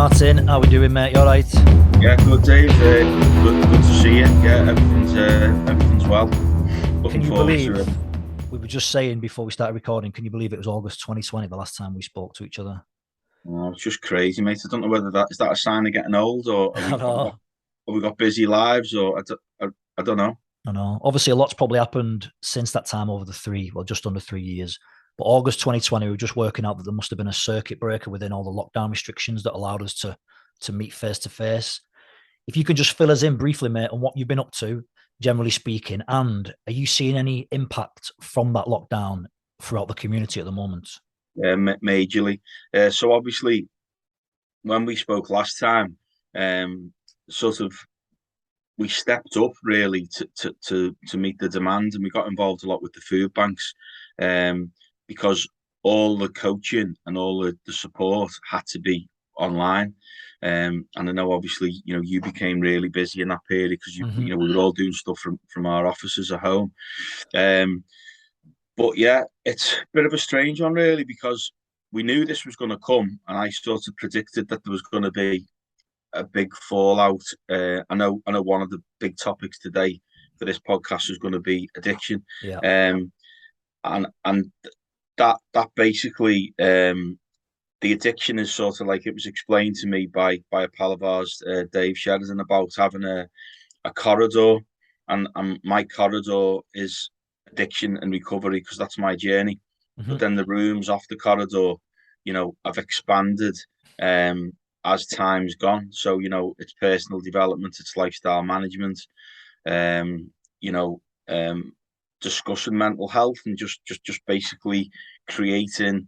Martin. How we doing, mate? You all right? Yeah, good, Dave. Good to see you. Yeah, everything's well. Can Looking you forward believe to it. we were just saying before we started recording? Can you believe it was August 2020, the last time we spoke to each other? Oh, it's just crazy, mate. I don't know whether that is that a sign of getting old, or I know. have we got busy lives, or I don't know. I know. Obviously, a lot's probably happened since that time over just under 3 years. But August 2020, we were just working out that there must have been a circuit breaker within all the lockdown restrictions that allowed us to meet face to face. If you could just fill us in briefly, mate, on what you've been up to, generally speaking, and are you seeing any impact from that lockdown throughout the community at the moment? Majorly. So obviously, when we spoke last time, um, sort of we stepped up really to meet the demand, and we got involved a lot with the food banks, because all the coaching and all the support had to be online. And I know obviously you became really busy in that period because we were all doing stuff from our offices at home. But yeah, it's a bit of a strange one really, because we knew this was going to come, and I sort of predicted that there was going to be a big fallout. I know one of the big topics today for this podcast is going to be addiction. Yeah. And that basically, the addiction is sort of like, it was explained to me by a pal of ours, Dave Sheridan, about having a corridor, and my corridor is addiction and recovery, because that's my journey. Mm-hmm. But then the rooms off the corridor, have expanded as time's gone. So it's personal development, it's lifestyle management, um, you know, discussing mental health, and just basically creating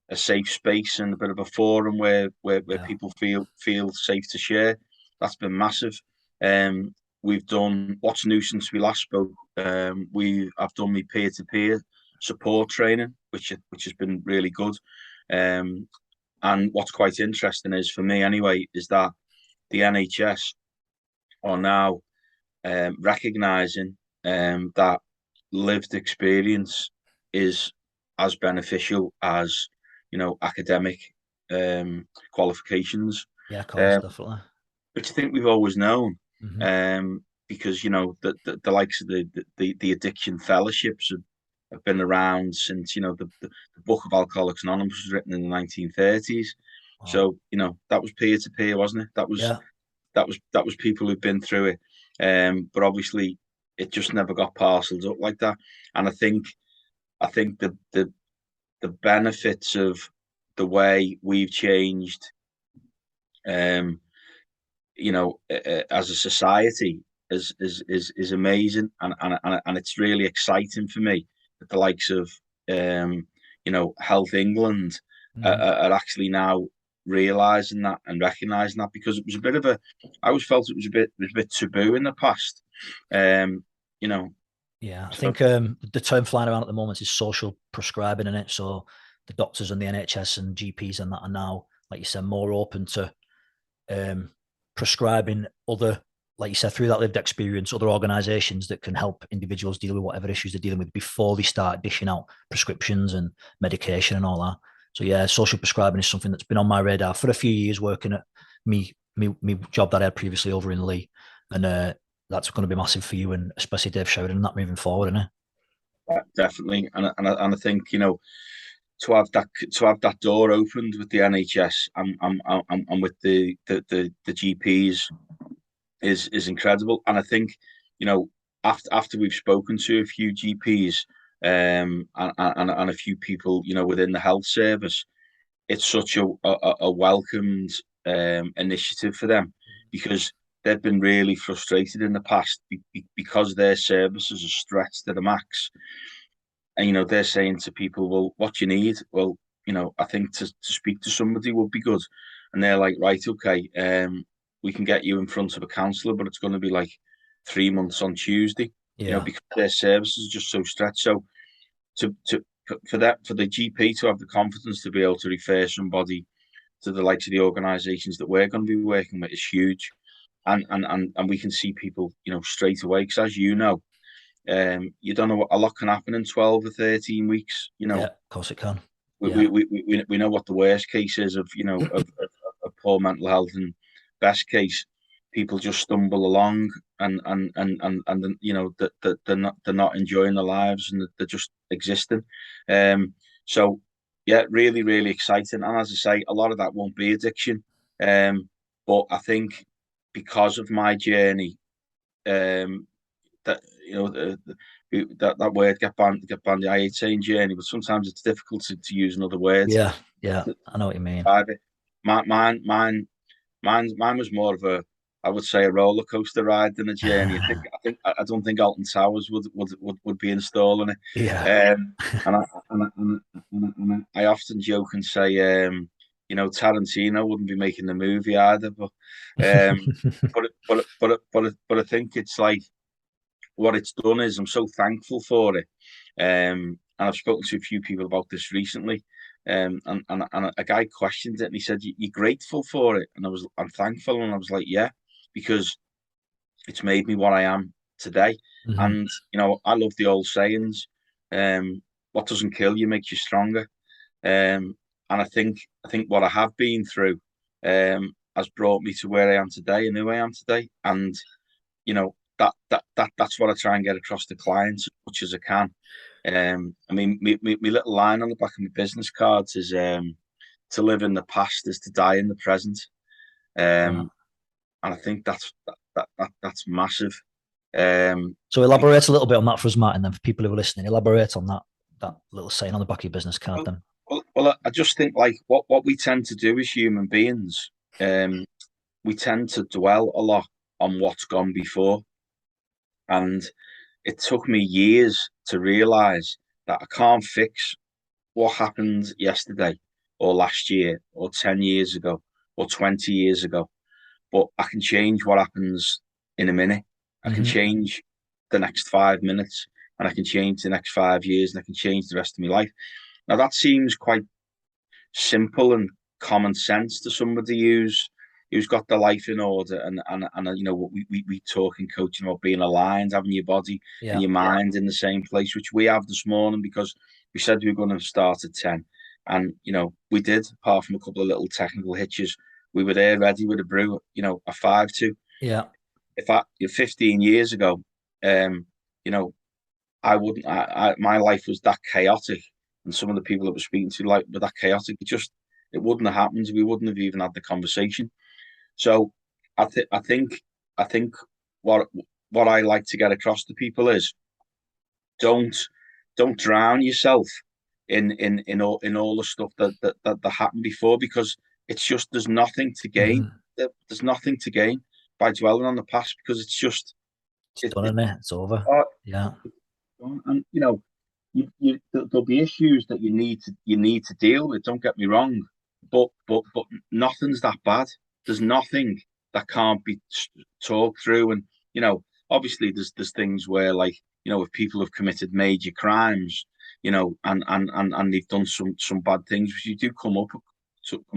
a safe space and a bit of a forum where people feel safe to share. That's been massive. We've done what's new since we last spoke. I've done my peer-to-peer support training, which has been really good. And what's quite interesting is, for me anyway, is that the NHS are now recognising that lived experience is as beneficial as academic qualifications. Yeah, of course, definitely. Which I think we've always known. Mm-hmm. Because the likes of the addiction fellowships have been around since the book of Alcoholics Anonymous was written in the 1930s. Wow. So that was peer to peer, wasn't it? That was people who've been through it. But obviously it just never got parceled up like that. And I think the benefits of the way we've changed, as a society, is amazing, and it's really exciting for me that the likes of Health England are actually now realizing that and recognizing that, because it was a bit of I always felt it was a bit taboo in the past. Yeah, I think the term flying around at the moment is social prescribing, in it. So the doctors and the NHS and GPs and that are now, like you said, more open to prescribing other, like you said, through that lived experience, other organisations that can help individuals deal with whatever issues they're dealing with before they start dishing out prescriptions and medication and all that. So yeah, social prescribing is something that's been on my radar for a few years, working at me job that I had previously over in Lee, and that's going to be massive for you, and especially Dave Sheridan, and that moving forward, isn't it? Yeah, definitely, and I think to have that door opened with the NHS and with the GPs is incredible. And I think after we've spoken to a few GPs and a few people within the health service, it's such a welcomed initiative for them, because they've been really frustrated in the past because their services are stretched to the max. And they're saying to people, well, what do you need? Well, I think to speak to somebody would be good. And they're like, right, okay, we can get you in front of a counsellor, but it's going to be like 3 months on Tuesday. Yeah. Because their services are just so stretched. So for the GP to have the confidence to be able to refer somebody to the likes of the organisations that we're going to be working with is huge. And we can see people straight away, because as you know, you don't know what a lot can happen in 12 or 13 weeks. Yeah, of course it can. We know what the worst case is of poor mental health, and best case, people just stumble along and you know that they're not enjoying their lives and they're just existing. So yeah, really, really exciting. And as I say, a lot of that won't be addiction. But I think because of my journey, that you know that word get banned. I hate saying journey, but sometimes it's difficult to use another word Yeah, yeah, to I know what you mean. describe it. Mine was more of a, I would say, a roller coaster ride than a journey. I don't think Alton Towers would be installing it. Yeah. And I often joke and say, Tarantino wouldn't be making the movie either. Um, but I think it's like what it's done is I'm so thankful for it. And I've spoken to a few people about this recently. And a guy questioned it and he said, You're grateful for it. And I'm thankful. And I was like, yeah, because it's made me what I am today. Mhm. And, I love the old sayings. What doesn't kill you makes you stronger. And I think what I have been through has brought me to where I am today and who I am today. And that's what I try and get across to clients as much as I can. I mean, my little line on the back of my business cards is to live in the past is to die in the present. Yeah. And I think that's massive. Um, So elaborate a little bit on that for us, Martin, then for people who are listening. Elaborate on that little saying on the back of your business card well, then. I just think like what we tend to do as human beings, we tend to dwell a lot on what's gone before. And it took me years to realize that I can't fix what happened yesterday or last year or 10 years ago or 20 years ago, but I can change what happens in a minute. I can Hmm. change the next 5 minutes and I can change the next 5 years and I can change the rest of my life. Now, that seems quite simple and common sense to somebody who's got their life in order and what we talk in coaching about being aligned, having your body and Yeah. your mind in the same place, which we have this morning because we said we were going to start at 10. And we did, apart from a couple of little technical hitches. We were there ready with a brew, a 5-2. Yeah. If I 15 years ago, um, you know, I wouldn't. My life was that chaotic, and some of the people that were speaking to like were that chaotic. It wouldn't have happened. We wouldn't have even had the conversation. So, I think I think what what I like to get across to people is don't don't drown yourself in all the stuff that happened before because it's just there's nothing to gain. Hmm. There's nothing to gain by dwelling on the past because it's just It's it, done, it, isn't it? It's over. oh, Yeah. and there'll be issues that you need to deal with. Don't get me wrong, but nothing's that bad. There's nothing that can't be talked through, and obviously there's things where like if people have committed major crimes, and they've done some bad things, which you do come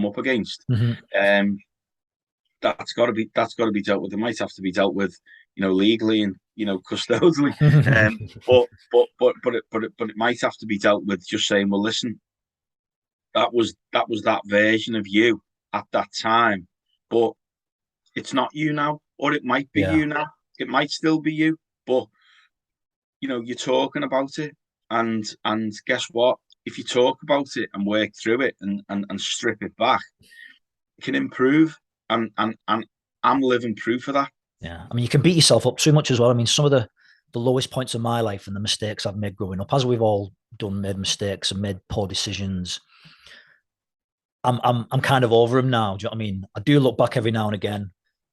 up against. Hmm. Um, that's got to be dealt with. It might have to be dealt with, legally and custodially. But it might have to be dealt with. Just saying, well, listen, that was that version of you at that time, but it's not you now, or it might be Yeah. you now. It might still be you, but you're talking about it, and guess what? If you talk about it and work through it and strip it back, it can improve. And I'm living proof of that. Yeah. I mean, you can beat yourself up too much as well. I mean, some of the lowest points of my life and the mistakes I've made growing up, as we've all done, made mistakes and made poor decisions. I'm kind of over them now. Do you know what I mean? I do look back every now and again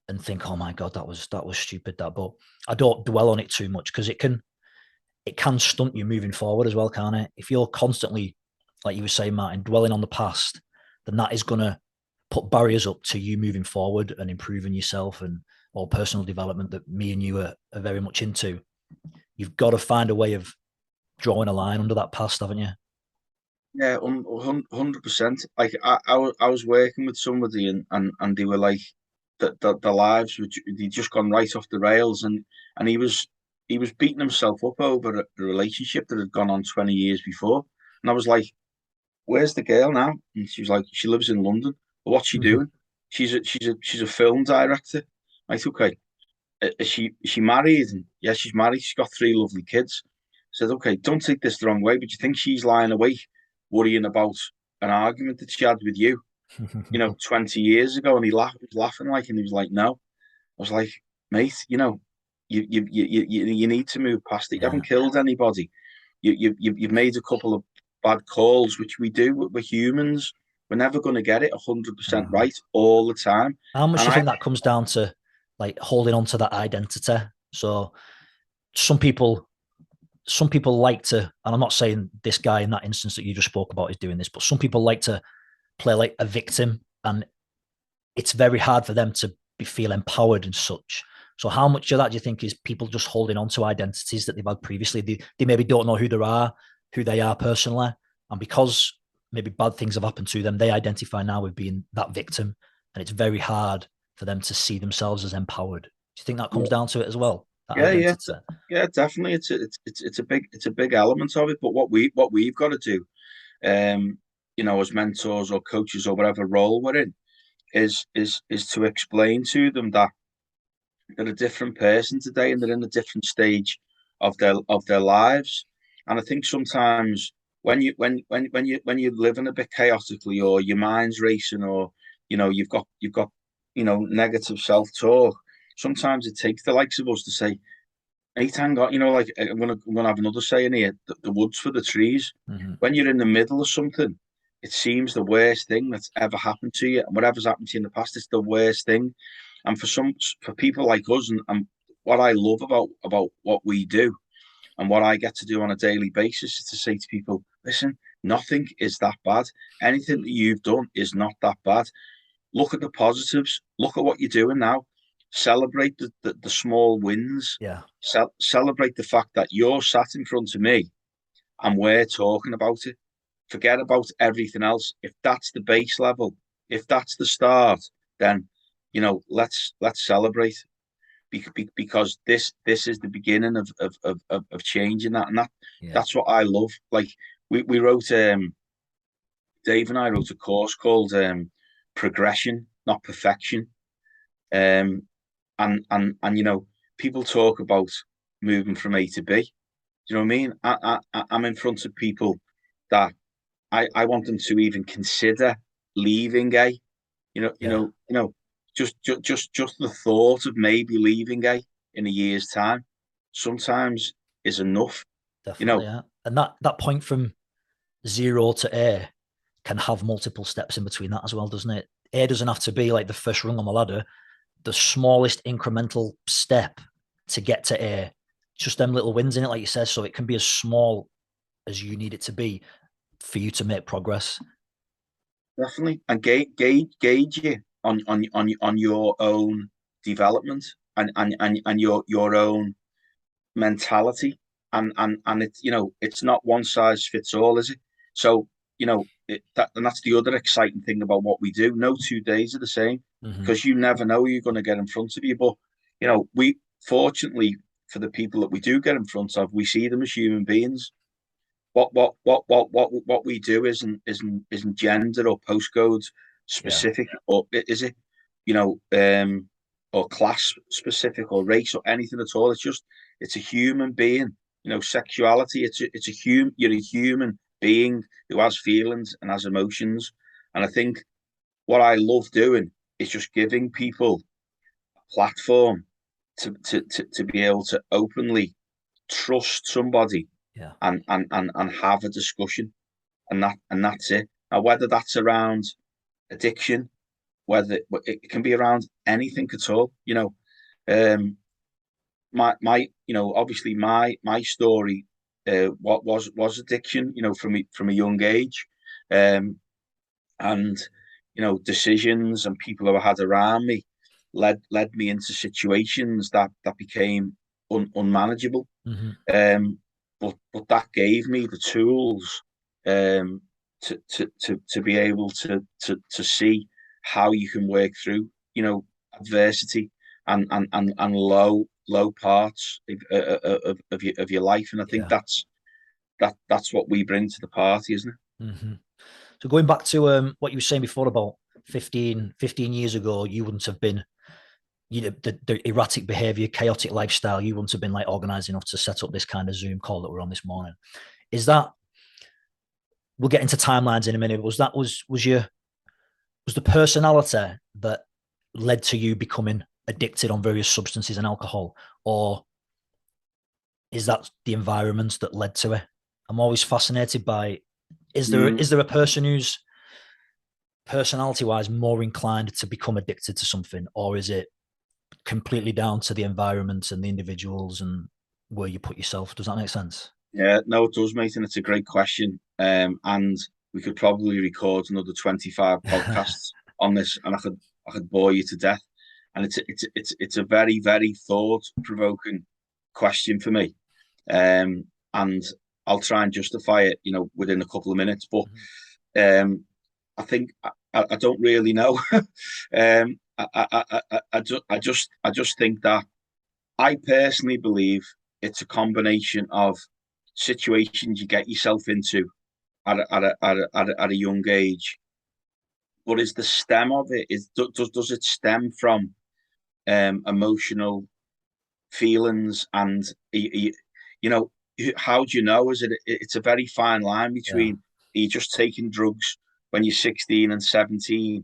and think, oh my God, that was stupid, that, but I don't dwell on it too much because it can stunt you moving forward as well, can't it? If you're constantly, like you were saying, Martin, dwelling on the past, then that is gonna put barriers up to you moving forward and improving yourself and all personal development that me and you are very much into. You've got to find a way of drawing a line under that past, haven't you? Yeah, 100%. Like I was working with somebody and they were like the lives which they just gone right off the rails and he was beating himself up over a relationship that had gone on 20 years before. And I was like, where's the girl now? And she was like, she lives in London. Well, what's she doing? she's a film director. I thought, okay, is she married? And yeah, she's married. She's got three lovely kids. I said, okay, don't take this the wrong way, but you think she's lying awake, worrying about an argument that she had with you, 20 years ago? And he was laughing like, and he was like, no. I was like, mate, you need to move past it. You Yeah. haven't killed anybody. You've made a couple of bad calls, which we do. We're humans. We're never going to get it 100% Mhm. right all the time. How much And do you I, think that comes down to, like, holding on to that identity? So some people, some people like to, and I'm not saying this guy in that instance that you just spoke about is doing this, but some people like to play like a victim, and it's very hard for them to feel empowered and such. So how much of that do you think is people just holding on to identities that they've had previously? They maybe don't know who they are personally, and because maybe bad things have happened to them, they identify now with being that victim, and it's very hard for them to see themselves as empowered. Do you think that comes down to it as well? That yeah, yeah, identity. yeah, definitely. It's a big element of it. But what we've got to do, as mentors or coaches or whatever role we're in, is to explain to them that they're a different person today and they're in a different stage of their lives. And I think sometimes when you're living a bit chaotically, or your mind's racing, or you've got negative self-talk, sometimes it takes the likes of us to say, hey, hang on, like I'm gonna have another saying here, the wood's for the trees. Mm-hmm. When you're in the middle of something, it seems the worst thing that's ever happened to you. And whatever's happened to you in the past, it's the worst thing. And for people like us, and what I love about what we do and what I get to do on a daily basis is to say to people, listen, nothing is that bad. Anything that you've done is not that bad. Look at the positives. Look at what you're doing now. Celebrate the small wins. Yeah. Celebrate the fact that you're sat in front of me and we're talking about it. Forget about everything else. If that's the base level, if that's the start, then let's celebrate, because this is the beginning of changing that. And Yeah. that's what I love. Like, we wrote, Dave and I wrote a course called Progression, Not Perfection. And people talk about moving from A to B. Do you know what I mean? I'm in front of people that I want them to even consider leaving A. Yeah. Just the thought of maybe leaving A in a year's time sometimes is enough. You Definitely. know, Yeah. And that point from zero to A can have multiple steps in between that as well, doesn't it? A doesn't have to be like the first rung on the ladder. The smallest incremental step to get to A, just them little wins in it, like you said. So it can be as small as you need it to be for you to make progress. definitely, and gauge you on your own development, and your own mentality. And it's not one size fits all, is it? So and that's the other exciting thing about what we do. No 2 days are the same, Mm-hmm. because you never know who you're going to get in front of you. But we, fortunately, for the people that we do get in front of, we see them as human beings. What we do isn't gender or postcode Yeah. specific, or is it, or class specific, or race, or anything at all. It's a human being. Sexuality. You're a human being who has feelings and has emotions. And I think what I love doing is just giving people a platform to be able to openly trust somebody, Yeah. and have a discussion, and that's it. Now, whether that's around addiction, whether it can be around anything at all. Um, obviously my story, what was addiction, from a young age, um, and decisions and people who I had around me led me into situations that became unmanageable. Mm-hmm. Um, but that gave me the tools, um, to be able to see how you can work through, adversity, and low parts of your life. And I think Yeah. that's what we bring to the party, isn't it? Mm-hmm. So going back to what you were saying before about 15 years ago, you wouldn't have been, the erratic behavior, chaotic lifestyle, you wouldn't have been like organized enough to set up this kind of Zoom call that we're on this morning. Is that, we'll get into timelines in a minute. Was the personality that led to you becoming addicted on various substances and alcohol, or is that the environment that led to it? I'm always fascinated by, is there a person who's personality wise more inclined to become addicted to something, or is it completely down to the environment and the individuals and where you put yourself? Does that make sense? Yeah, no, it does, mate, and it's a great question. And we could probably record another 25 podcasts on this, and I could bore you to death. And it's a very, very thought provoking question for me. And I'll try and justify it, within a couple of minutes. But I think I don't really know. I just think that I personally believe it's a combination of situations you get yourself into at a young age. But is the stem of it, does it stem from emotional feelings, and how do you know? It's a very fine line between, are you just taking drugs when you're 16 and 17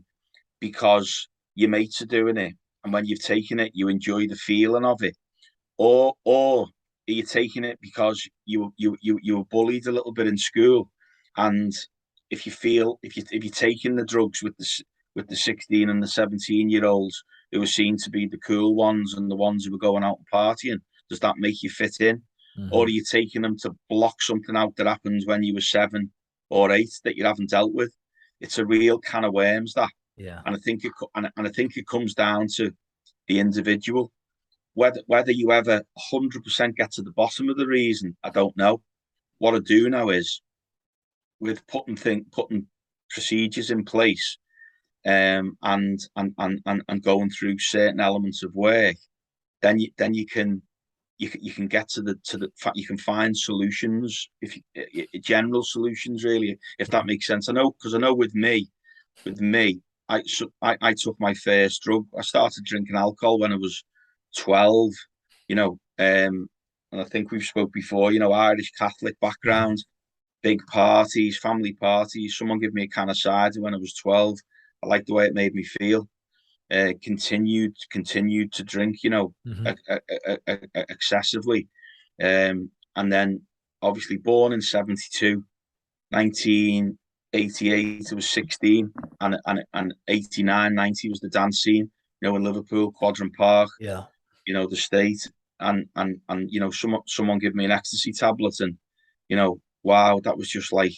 because your mates are doing it, and when you've taken it you enjoy the feeling of it, or are you taking it because you were bullied a little bit in school, and if you're taking the drugs with the 16 and the 17-year-olds who were seen to be the cool ones and the ones who were going out and partying, does that make you fit in? Or are you taking them to block something out that happened when you were 7 or 8 that you haven't dealt with? It's a real can of worms, that. Yeah. And I think it comes down to the individual. Whether you ever 100% get to the bottom of the reason, I don't know. What I do know is, with putting procedures in place, and going through certain elements of work, then you can get to the fact, you can find solutions, if general solutions, really, if that makes sense. I know, because I know with me, I took my first drug. I started drinking alcohol when I was 12, and I think we've spoke before, Irish Catholic background, big parties, family parties. Someone gave me a can of cider when I was 12. I liked the way it made me feel. Continued to drink, excessively. And then obviously born in 72, 1988, I was 16, and 89, 90 was the dance scene, in Liverpool, Quadrant Park, Yeah. The state. And someone gave me an ecstasy tablet, and, wow, that was just like,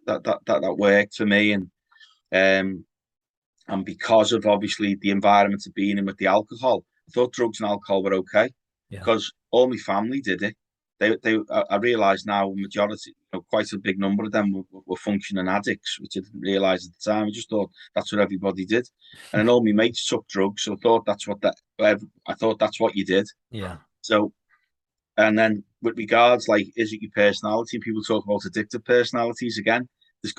that worked for me. And because of, obviously, the environment of being in with the alcohol, I thought drugs and alcohol were okay, because all my family did it. I realise now, majority, quite a big number of them were functioning addicts, which I didn't realise at the time. I just thought that's what everybody did, and then all my mates took drugs, so I thought that's what you did. Yeah. So, and then with regards, like, is it your personality? People talk about addictive personalities again. There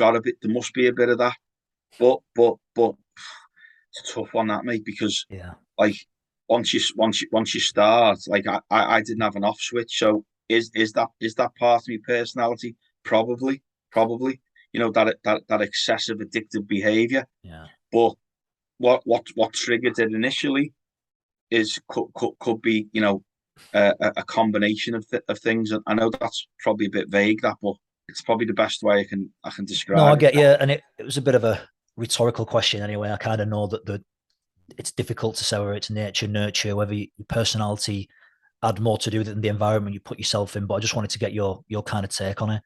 must be a bit of that, but it's a tough one, that, mate, because, like, once you start, like, I didn't have an off switch. So is that part of my personality? Probably, that excessive addictive behavior. Yeah. But what triggered it initially could be, a combination of things. I know that's probably a bit vague, that, but it's probably the best way I can describe it. No, I get you, and it was a bit of a rhetorical question anyway. I kind of know that it's difficult to say whether it's nature, nurture, whether your personality had more to do with it than the environment you put yourself in. But I just wanted to get your kind of take on it.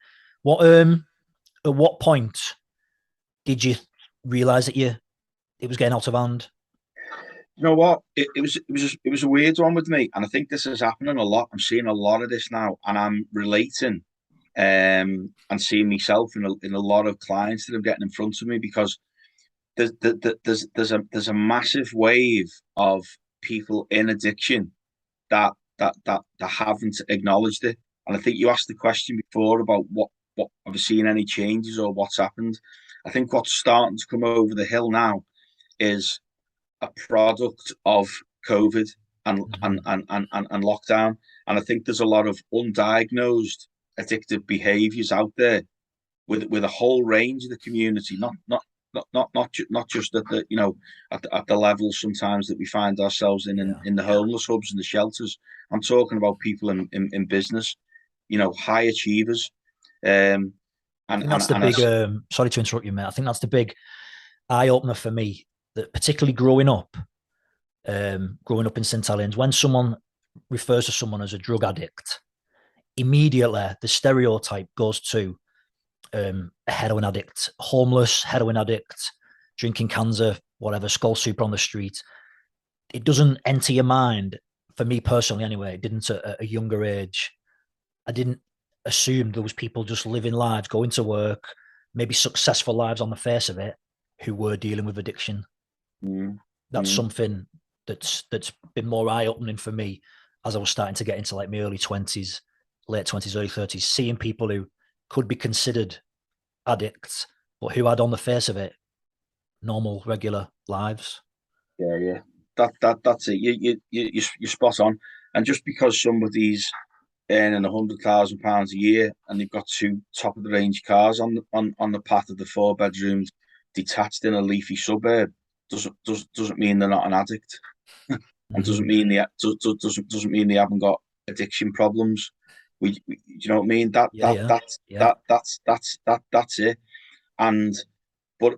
At what point did you realize that it was getting out of hand? You know what? It was a weird one with me, and I think this is happening a lot. I'm seeing a lot of this now, and I'm relating, and seeing myself in a lot of clients that I'm getting in front of me, because there's a massive wave of people in addiction that haven't acknowledged it. And I think you asked the question before about what have you seen any changes or what's happened? I think what's starting to come over the hill now is a product of COVID and lockdown. And I think there's a lot of undiagnosed addictive behaviours out there with a whole range of the community, not just at the at the level sometimes that we find ourselves in the homeless hubs and the shelters. I'm talking about people in business, high achievers. I think that's the big. Sorry to interrupt you, mate. I think that's the big eye opener for me. That particularly growing up in St Helens, when someone refers to someone as a drug addict, immediately the stereotype goes to a heroin addict, homeless heroin addict, drinking cans of whatever, skull soup on the street. It doesn't enter your mind, for me personally anyway, it didn't at a younger age. I didn't assume there was people just living lives, going to work, maybe successful lives on the face of it, who were dealing with addiction. That's something that's been more eye-opening for me as I was starting to get into like my early 20s, late 20s, early 30s, seeing people who could be considered addicts, but who had on the face of it normal, regular lives. Yeah. That's it. You're spot on. And just because somebody's earning £100,000 a year and they've got two top of the range cars on the path of the 4-bedroomed detached in a leafy suburb doesn't mean they're not an addict, and doesn't mean they haven't got addiction problems. Do you know what I mean? That's it. And but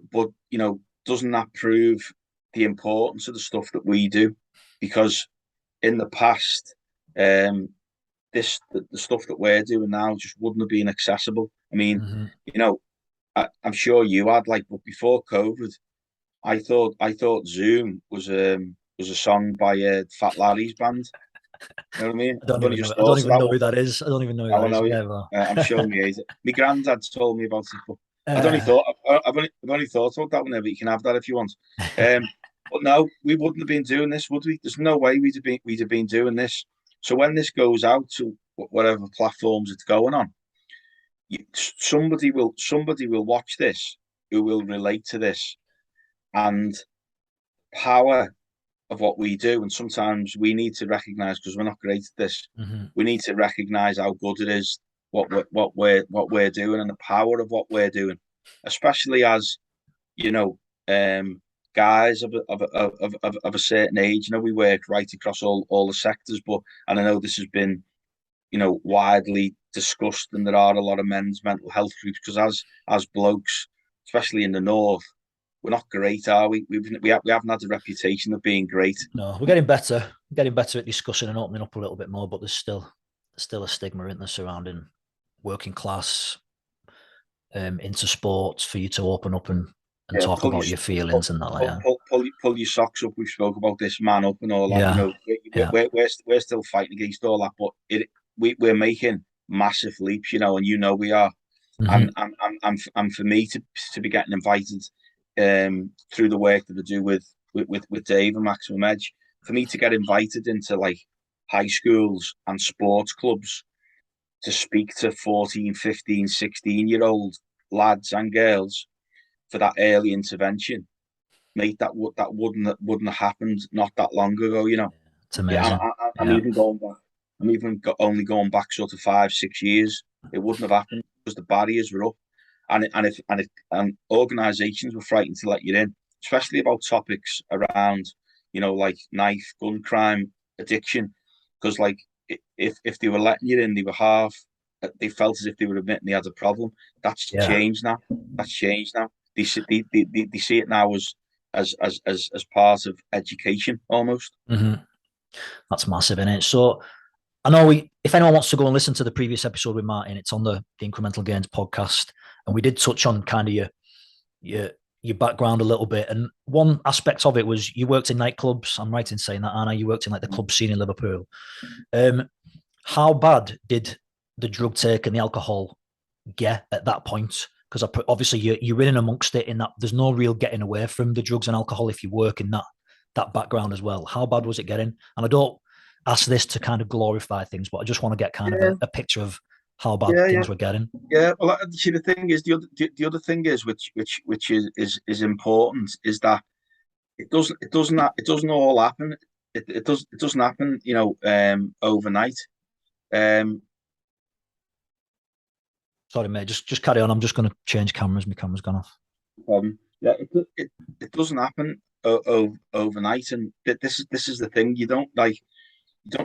doesn't that prove the importance of the stuff that we do? Because in the past, the stuff that we're doing now just wouldn't have been accessible. I mean, I'm sure you had but before COVID, I thought Zoom was a song by Fat Larry's band. You know what I mean? I don't even know who that is. I don't even know who that is. I'm showing you age. My granddad told me about it, but I've only thought about that whenever you can have that if you want. But no, we wouldn't have been doing this, would we? There's no way we'd have been doing this. So when this goes out to whatever platforms it's going on, somebody will watch this who will relate to this, and power of what we do. And sometimes we need to recognize, because we're not great at this, we need to recognize how good it is what we're doing, and the power of what we're doing, especially as guys of a certain age. We work right across all the sectors, and I know this has been widely discussed, and there are a lot of men's mental health groups, because as blokes, especially in the north, we're not great, are we? We haven't had a reputation of being great. No, we're getting better. At discussing and opening up a little bit more, but there's still a stigma in there surrounding working class into sports, for you to open up and talk about your feelings and that. Pull your socks up. We've spoke about this, man up and all that. We're still fighting against all that, but we're making massive leaps, and we are. And for me to be getting invited through the work that I do with Dave and Maximum Edge, for me to get invited into high schools and sports clubs to speak to 14, 15, 16-year-old lads and girls for that early intervention, mate, that wouldn't have happened not that long ago. It's amazing. I'm even going back. Only going back sort of 5-6 years. It wouldn't have happened because the barriers were up, and organisations were frightened to let you in, especially about topics around like knife, gun crime, addiction, because if they were letting you in, they felt as if they were admitting they had a problem. That's changed now. They see it now as part of education almost. That's massive, isn't it? So I know if anyone wants to go and listen to the previous episode with Martin, it's on the Incremental Gains podcast, and we did touch on kind of your background a little bit. And one aspect of it was you worked in nightclubs. I'm right in saying that, Anna. You worked in the club scene in Liverpool. How bad did the drug take and the alcohol get at that point? Because obviously you're in and amongst it, in that there's no real getting away from the drugs and alcohol if you work in that background as well. How bad was it getting? And I don't ask this to kind of glorify things, but I just want to get kind of a picture of how bad Yeah, yeah, things were getting. yeah. Well, see, the thing is, the other thing is, which is important, is that it doesn't all happen. It doesn't happen, overnight. Um, Sorry, mate. Just carry on. I'm just going to change cameras. My camera's gone off. yeah, it doesn't happen overnight, and this is the thing. You don't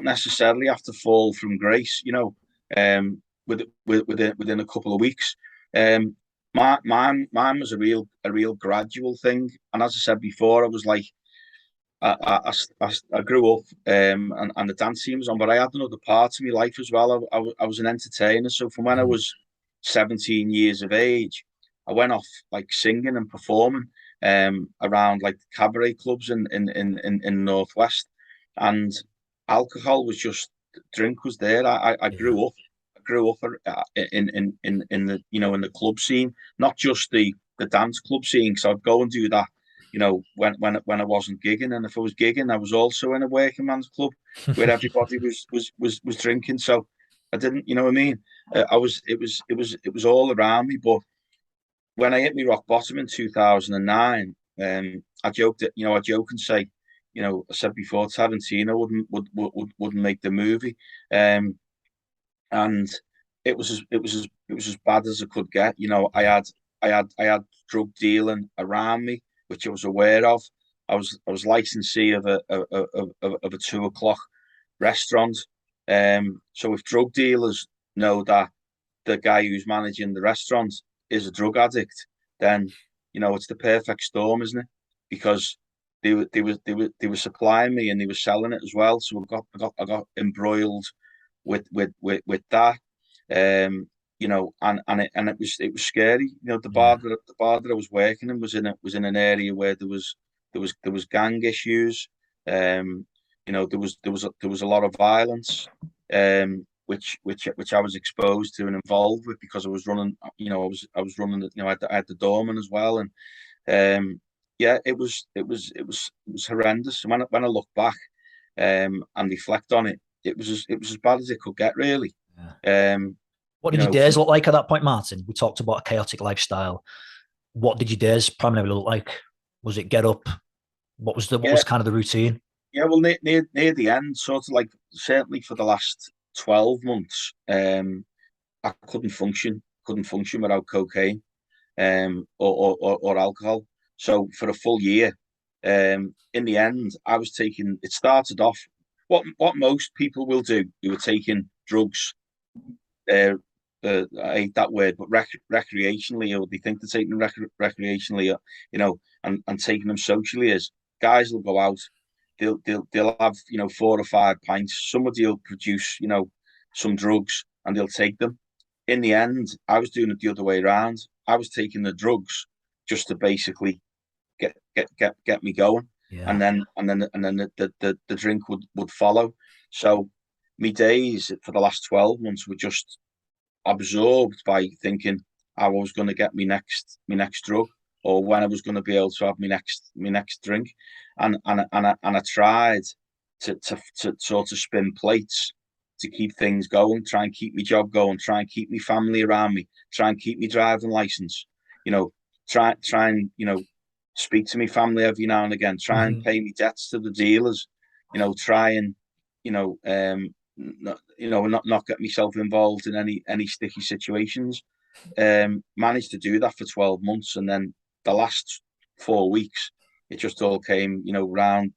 necessarily have to fall from grace, within a couple of weeks. Um, mine was a real gradual thing, and as I said before, I was like, I grew up, and the dance team was on, but I had another part of my life as well. I was an entertainer, so from when I Mhm. was 17 years of age, I went off like singing and performing around like cabaret clubs in Northwest, and alcohol was just drink was there. I Yeah. grew up in the in the club scene, not just the dance club scene. So I'd go and do that, when I wasn't gigging, and if I was gigging, I was also in a working man's club where everybody was drinking. So I didn't, you know what I mean? I was it was all around me. But when I hit me rock bottom in 2009, I joked that, I joke and say, I said before, Tarantino wouldn't make the movie, and it was as bad as it could get. Yeah. I had drug dealing around me, which I was aware of. I was licensee of a 2 o'clock restaurant. So if drug dealers know that the guy who's managing the restaurant is a drug addict, then it's the perfect storm, isn't it? Because they were supplying me and they were selling it as well. So I got embroiled with that. And it was scary. Yeah. The bar that I was working in was in an area where there was gang issues. There was a lot of violence, which I was exposed to and involved with because I was running. I was running. I had the doorman as well, and yeah, it was horrendous. And when I look back, and reflect on it, it was as bad as it could get, really. Yeah. Um, What you did your know, days from look like at that point, Martin? We talked about a chaotic lifestyle. What did your days primarily look like? Was it get up? What Yeah, was kind of the routine? yeah. Well, near the end, sort of like certainly for the last 12 months, I couldn't function without cocaine, or alcohol. So for a full year, in the end, I was taking. It started off what most people will do. You were taking drugs. I hate that word, but recreationally, or they think they're taking them recreationally, and taking them socially. As guys will go out, they'll have 4 or 5 pints. Somebody will produce some drugs, and they'll take them. In the end, I was doing it the other way around. I was taking the drugs just to basically get me going, and Yeah. then the drink would follow. So my days for the last 12 months were just absorbed by thinking how I was going to get my next drug, or when I was going to be able to have my next drink, and I tried to sort of spin plates to keep things going, try and keep my job going, try and keep my family around me, try and keep my driving license, you know, try and speak to my family every now and again, try and Mm-hmm. pay me debts to the dealers, try and not get myself involved in any sticky situations. Managed to do that for 12 months, and then the last 4 weeks, it just all came, round,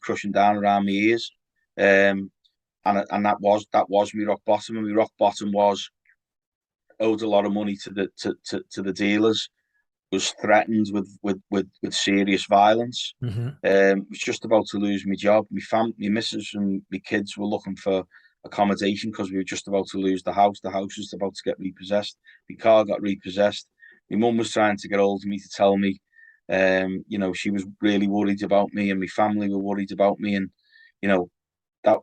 crushing down around my ears. And that was my rock bottom, and my rock bottom was owed a lot of money to the dealers, was threatened with serious violence. Mm-hmm. Was just about to lose my job. My missus and my kids were looking for accommodation because we were just about to lose the house. The house was about to get repossessed. My car got repossessed. My mum was trying to get hold of me to tell me, she was really worried about me, and my family were worried about me, and you know, that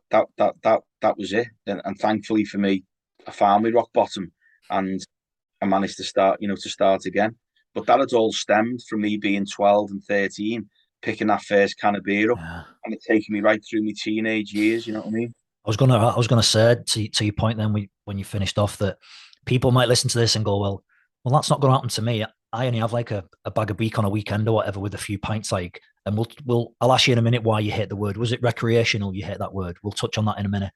was it. And thankfully for me, I found my rock bottom, and I managed to start again. But that had all stemmed from me being 12 and 13, picking that first can of beer up, Yeah. and it taking me right through my teenage years. You know what I mean? I was gonna say to your point then when you finished off that people might listen to this and go, well, that's not going to happen to me. I only have like a bag of beak on a weekend or whatever with a few pints, like, and I'll ask you in a minute why you hate the word. Was it recreational? You hate that word. We'll touch on that in a minute.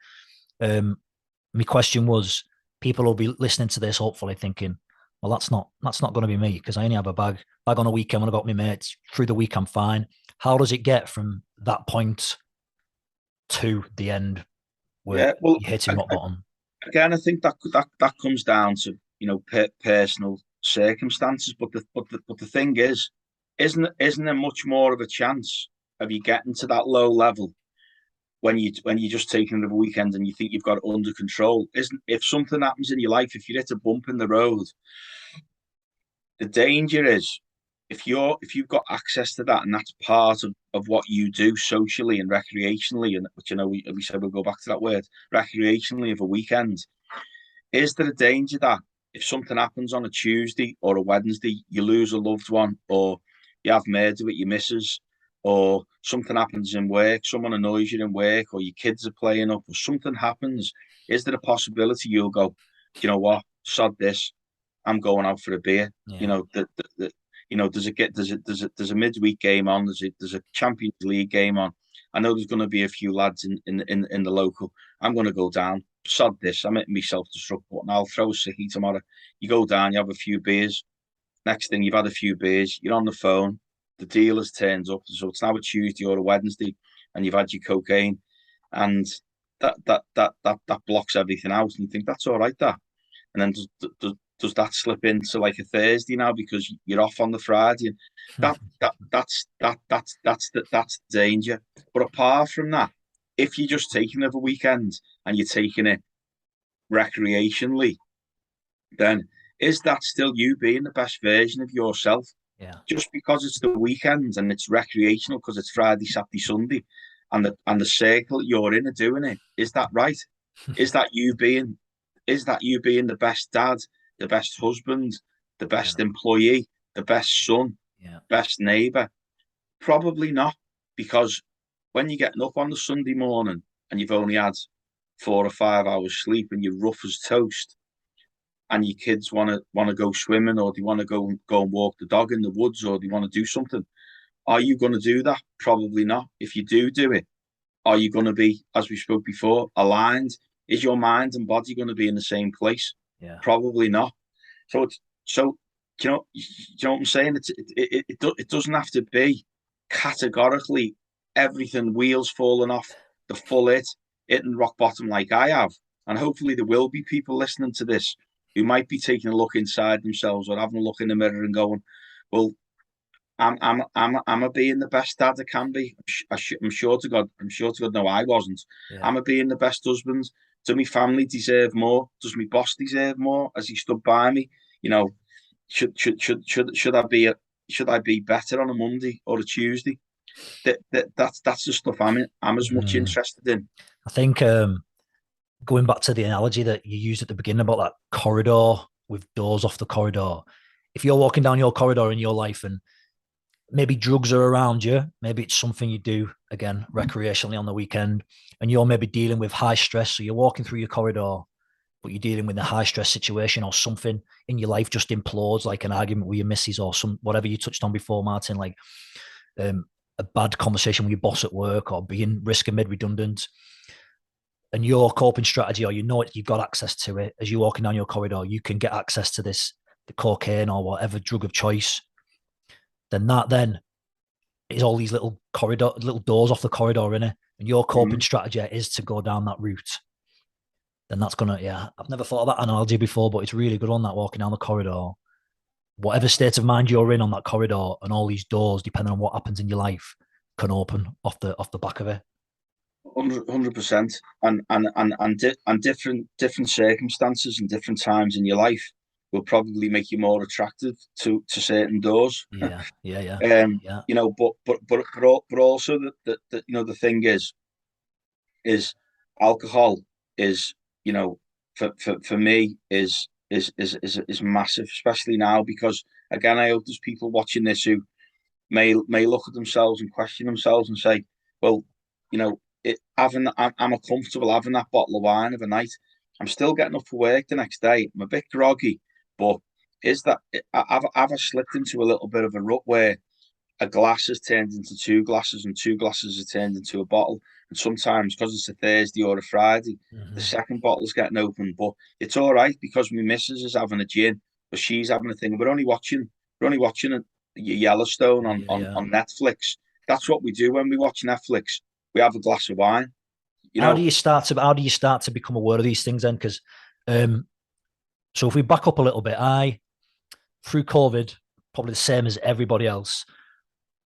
My question was, people will be listening to this hopefully thinking, well, that's not going to be me because I only have a bag on a weekend when I got my mates. Through the week, I'm fine. How does it get from that point to the end where Yeah, well, you're hitting rock bottom? again, I think that comes down to personal circumstances. But the thing is, isn't there much more of a chance of you getting to that low level when you're just taking the weekend and you think you've got it under control? Isn't If something happens in your life, if you hit a bump in the road, the danger is if you've got access to that and that's part of what you do socially and recreationally, and which we said we'll go back to that word recreationally of a weekend. Is there a danger that if something happens on a Tuesday or a Wednesday, you lose a loved one, or you have murder with your missus, or something happens in work, someone annoys you in work, or your kids are playing up, or something happens? Is there a possibility you'll go, do you know what, sod this, I'm going out for a beer? You Yeah. know, there's a midweek game on, there's a Champions League game on. I know there's going to be a few lads in the local. I'm going to go down. Sod this. I'm hitting myself to struck button. I'll throw a sickie tomorrow. You go down, you have a few beers. Next thing, you've had a few beers. You're on the phone. The dealer's turns up. So it's now a Tuesday or a Wednesday, and you've had your cocaine, and that blocks everything out. And you think that's all right, that. And then does that slip into like a Thursday now because you're off on the Friday? That's the danger. But apart from that, if you're just taking it a weekend and you're taking it recreationally, then is that still you being the best version of yourself? Yeah. Just because it's the weekend and it's recreational because it's Friday, Saturday, Sunday, and the circle you're in are doing it, is that right? Is that you being the best dad, the best husband, the Yeah. best employee, the best son, Yeah. best neighbour? Probably not, because when you're getting up on the Sunday morning and you've only had 4 or 5 hours sleep and you're rough as toast, and your kids want to go swimming, or they want to go and walk the dog in the woods, or they want to do something, are you going to do that? Probably not. If you do it, are you going to be, as we spoke before, aligned? Is your mind and body going to be in the same place? Yeah. Probably not. So you know what I'm saying? It doesn't have to be categorically everything, wheels falling off the full hitting rock bottom like I have. And hopefully there will be people listening to this who might be taking a look inside themselves or having a look in the mirror and going, well, am I being the best dad I can be? I'm sure to God, no, I wasn't. Yeah. Am I being the best husband? Does my family deserve more? Does my boss deserve more? Has he stood by me? You know, should I be better on a Monday or a Tuesday? That's the stuff I'm as much Mm. interested in. I think going back to the analogy that you used at the beginning about that corridor with doors off the corridor, if you're walking down your corridor in your life and maybe drugs are around you, maybe it's something you do again recreationally on the weekend, and you're maybe dealing with high stress, so you're walking through your corridor, but you're dealing with a high stress situation, or something in your life just implodes, like an argument with your missus or some whatever you touched on before, Martin, like a bad conversation with your boss at work, or being risk and mid redundant, and your coping strategy, or you've got access to it as you're walking down your corridor, you can get access to the cocaine or whatever drug of choice, then is all these little doors off the corridor in it, and your coping strategy is to go down that route. Then that's gonna, yeah. I've never thought of that analogy before, but it's really good on that walking down the corridor. Whatever state of mind you're in on that corridor, and all these doors, depending on what happens in your life, can open off the back of it. 100%, and different circumstances and different times in your life will probably make you more attractive to certain doors. Yeah, yeah, yeah, yeah, But also the thing is alcohol is, for me is massive, especially now, because again, I hope there's people watching this who may look at themselves and question themselves and say, well, am I comfortable having that bottle of wine of a night? I'm still getting up for work the next day. I'm a bit groggy, but is that have I slipped into a little bit of a rut where a glass has turned into two glasses and two glasses have turned into a bottle? And sometimes because it's a Thursday or a Friday, the Mm-hmm. second bottle's getting open. But it's all right because my missus is having a gin, but she's having a thing. We're only watching a Yellowstone on, Yeah, on, yeah. on Netflix. That's what we do when we watch Netflix. We have a glass of wine, you How do know. you start to become aware of these things then? Because um, so if we back up a little bit, I through COVID, probably the same as everybody else,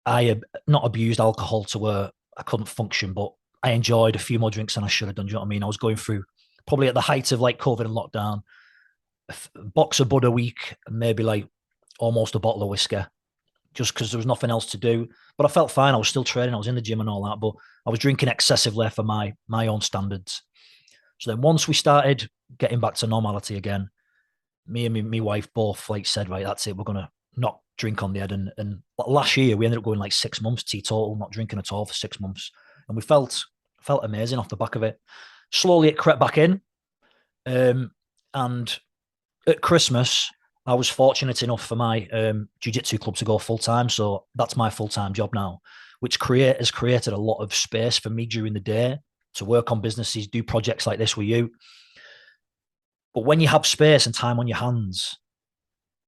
I not abused alcohol to where I couldn't function, but I enjoyed a few more drinks than I should have done. Do you know what I mean? I was going through probably at the height of like COVID and lockdown, a box of Bud a week, and maybe like almost a bottle of whiskey, just because there was nothing else to do. But I felt fine. I was still training. I was in the gym and all that, but I was drinking excessively for my own standards. So then once we started getting back to normality again, me and my wife both like said, right, that's it. We're gonna not drink on the head. And last year we ended up going like 6 months teetotal, not drinking at all for 6 months, and we felt amazing off the back of it. Slowly it crept back in, and at Christmas I was fortunate enough for my jiu-jitsu club to go full time, so that's my full time job now, which has created a lot of space for me during the day to work on businesses, do projects like this with you. But when you have space and time on your hands,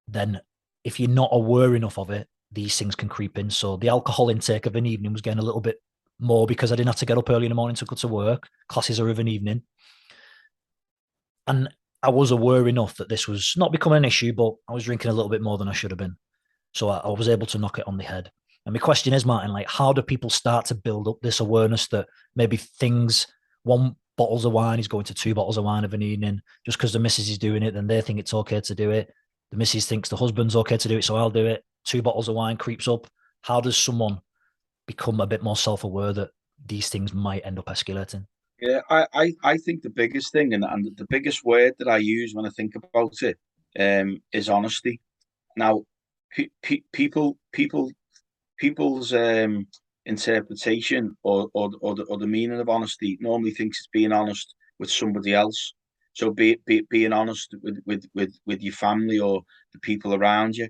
then if you're not aware enough of it, these things can creep in. So the alcohol intake of an evening was getting a little bit more because I didn't have to get up early in the morning to go to work. Classes are of an evening. And I was aware enough that this was not becoming an issue, but I was drinking a little bit more than I should have been. So I was able to knock it on the head. And my question is, Martin, like, how do people start to build up this awareness that maybe things, one bottles of wine is going to two bottles of wine of an evening, just because the missus is doing it, then they think it's okay to do it. The missus thinks the husband's okay to do it, so I'll do it. Two bottles of wine creeps up. How does someone become a bit more self-aware that these things might end up escalating? Yeah, I think the biggest thing and the biggest word that I use when I think about it is honesty. Now, people's interpretation or the meaning of honesty normally thinks it's being honest with somebody else. So being honest with your family or the people around you.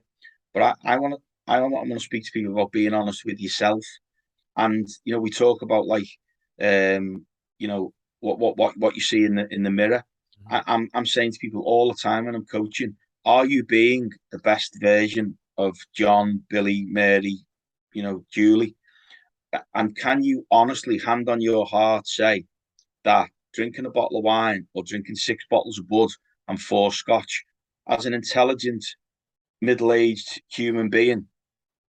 But I want to speak to people about being honest with yourself. And we talk about like you know what you see in the mirror. I'm saying to people all the time when I'm coaching, are you being the best version of John, Billy, Mary, Julie? And can you honestly, hand on your heart, say that drinking a bottle of wine or drinking six bottles of Bud and four Scotch as an intelligent middle-aged human being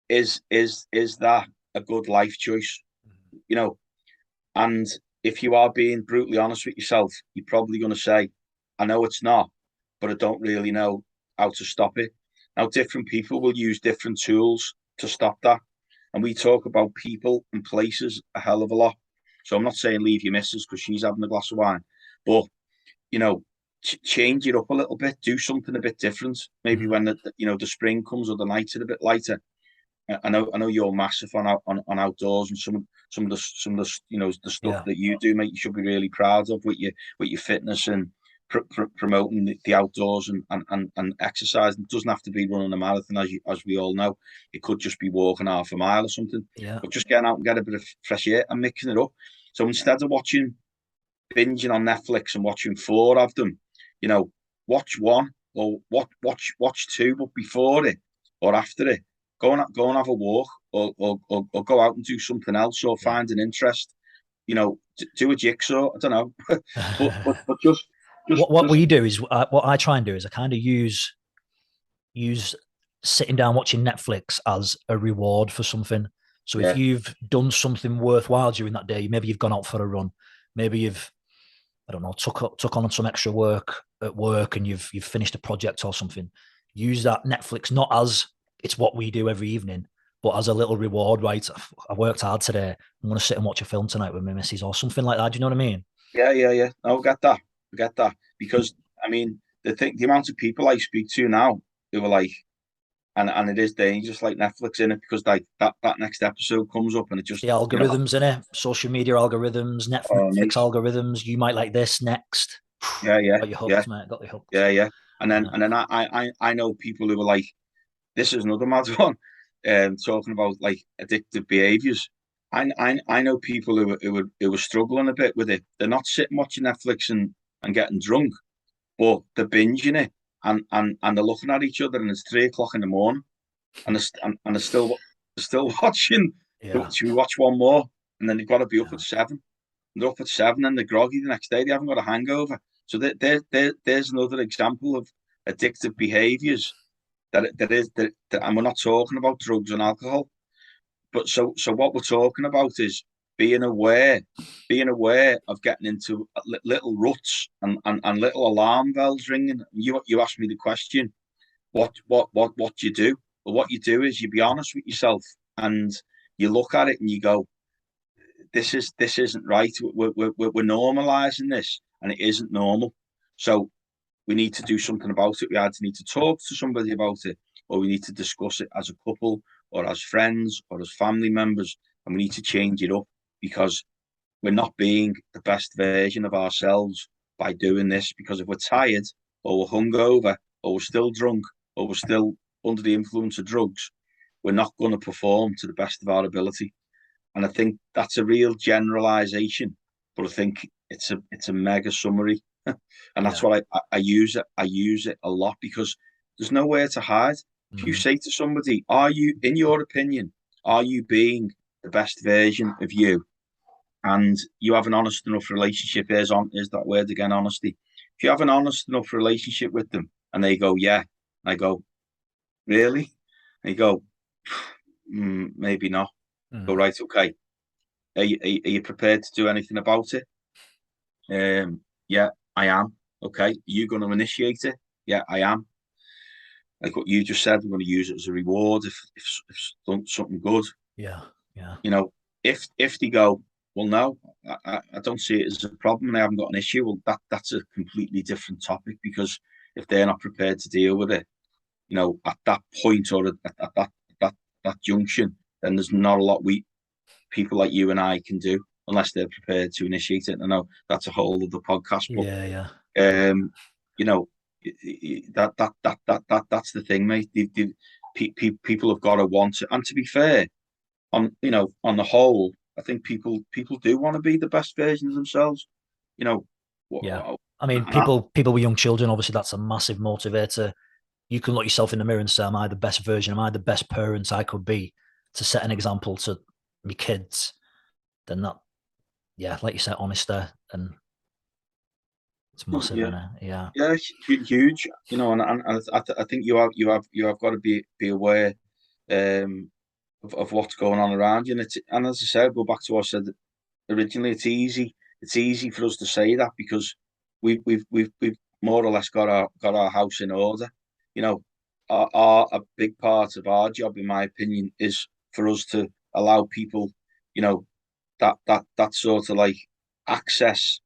is that a good life choice? You know, and if you are being brutally honest with yourself, you're probably going to say, I know it's not, but I don't really know how to stop it. Now, different people will use different tools to stop that. And we talk about people and places a hell of a lot. So I'm not saying leave your missus because she's having a glass of wine, but, you know, change it up a little bit, do something a bit different. Maybe Mm-hmm. when the spring comes or the nights are a bit lighter, I know you're massive on outdoors, and some of the the stuff Yeah, that you do, mate. You should be really proud of with your fitness and promoting the outdoors and exercise. It doesn't have to be running a marathon, as we all know. It could just be walking half a mile or something, yeah, but just getting out and get a bit of fresh air and mixing it up. So instead of binging on Netflix and watching four of them, you know, watch one or watch two, but before it or after it, go and have a walk or go out and do something else or yeah. find an interest. Do a jigsaw. I don't know, but just What we do is what I try and do is I kind of use sitting down watching Netflix as a reward for something. So if yeah, you've done something worthwhile during that day, maybe you've gone out for a run, maybe you've, I don't know, took on some extra work at work and you've finished a project or something. Use that Netflix not as it's what we do every evening, but as a little reward. Right, I worked hard today. I'm going to sit and watch a film tonight with my missus or something like that. Do you know what I mean? yeah. I get that. I get that because I mean the amount of people I speak to now who are like, and it is dangerous like Netflix in it because like that next episode comes up and it It's just the algorithms in it, social media algorithms, Netflix mate, algorithms. You might like this next. Yeah, yeah, Got you yeah, hooked, mate. Got you hooked. yeah, yeah. And then Yeah. and then I know people who are like, this is another mad one, talking about like addictive behaviors. I know people who are struggling a bit with it. They're not sitting watching Netflix and getting drunk, but they're binging it and they're looking at each other and it's 3 o'clock in the morning and they're still watching. Yeah. Should we watch one more? And then they've got to be up Yeah. at 7. And they're up at 7 and they're groggy the next day. They haven't got a hangover. So there's another example of addictive behaviors and we're not talking about drugs and alcohol. But so what we're talking about is being aware, being aware of getting into little ruts and little alarm bells ringing. You asked me the question, what do you do? Well, what you do is you be honest with yourself and you look at it and you go, this isn't right. We're normalizing this, and it isn't normal. So we need to do something about it. We either need to talk to somebody about it, or we need to discuss it as a couple, or as friends, or as family members, and we need to change it up because we're not being the best version of ourselves by doing this. Because if we're tired, or we're hungover, or we're still drunk, or we're still under the influence of drugs, we're not going to perform to the best of our ability. And I think that's a real generalization, but I think it's a mega summary, and that's Yeah. what I use it. I use it a lot because there's nowhere to hide. If you Mm. say to somebody, "Are you, in your opinion, are you being the best version of you?" and you have an honest enough relationship, is that word again, honesty. If you have an honest enough relationship with them, and they go, "Yeah," I go, "Really?" And you go, "Maybe not." Go, Mm. right, okay. Are you prepared to do anything about it? Yeah, I am. Okay. Are you going to initiate it? Yeah, I am. Like what you just said, I'm going to use it as a reward if done something good. Yeah. Yeah. You know, if they go, well, no, I don't see it as a problem and I haven't got an issue. Well, that's a completely different topic because if they're not prepared to deal with it, at that point or at that junction, then there's not a lot we people like you and I can do unless they're prepared to initiate it. I know that's a whole other podcast, but Yeah. Yeah. um, you know that's the thing, mate. People have got to want it, and to be fair, on the whole, I think people do want to be the best version of themselves. You know, Yeah. wha- I mean, and I, people with young children, obviously, that's a massive motivator. You can look yourself in the mirror and say, "Am I the best version? Am I the best parent I could be?" To set an example to my kids, then that, yeah, like you said, honest there, and it's massive, yeah, isn't it? Yeah. yeah, huge. And I think you have got to be aware um, of what's going on around you. And as I said, go back to what I said originally. It's easy for us to say that because we've more or less got our house in order. You know, a big part of our job, in my opinion, is for us to allow people, you know, that sort of like access